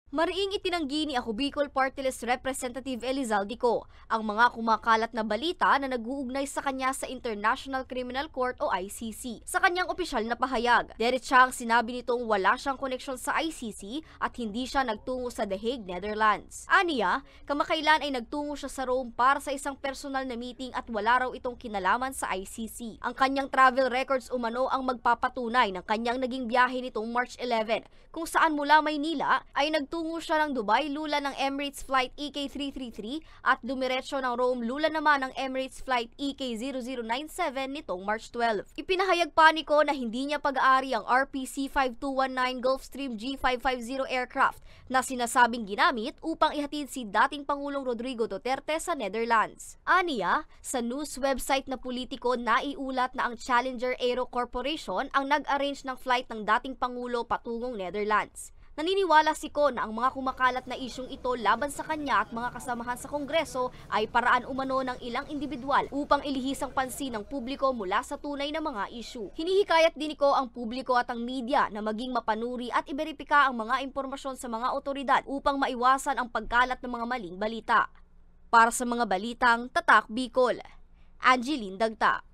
Mariing itinanggi ni Ako Bicol Party List Representative Elizalde Co ang mga kumakalat na balita na nag-uugnay sa kanya sa International Criminal Court o ICC. Sa kanyang opisyal na pahayag, diretsang sinabi nitong wala siyang koneksyon sa ICC at hindi siya nagtungo sa The Hague, Netherlands. Aniya, kamakailan ay nagtungo siya sa Rome para sa isang personal na meeting at wala raw itong kinalaman sa ICC. Ang kanyang travel records umano ang magpapatunay ng kanyang naging biyahe nitong March 11, kung saan mula Maynila ay nagtungo siya ng Dubai lula ng Emirates Flight EK333 at dumiretso ng Rome lula naman ng Emirates Flight EK0097 nitong March 12. Ipinahayag pa ni Co na hindi niya pag-aari ang RPC-5219 Gulfstream G550 aircraft na sinasabing ginamit upang ihatid si dating Pangulong Rodrigo Duterte sa Netherlands. Aniya, sa news website na politiko naiulat na ang Challenger Aero Corporation ang nag-arrange ng flight ng dating Pangulo patungong Netherlands. Naniniwala si Co na ang mga kumakalat na isyung ito laban sa kanya at mga kasamahan sa Kongreso ay paraan umano ng ilang individual upang ilihis ang pansin ng publiko mula sa tunay na mga isyu. Hinihikayat din ni Co ang publiko at ang media na maging mapanuri at iberipika ang mga impormasyon sa mga otoridad upang maiwasan ang pagkalat ng mga maling balita. Para sa mga balitang Tatak Bicol, Angeline Dagta.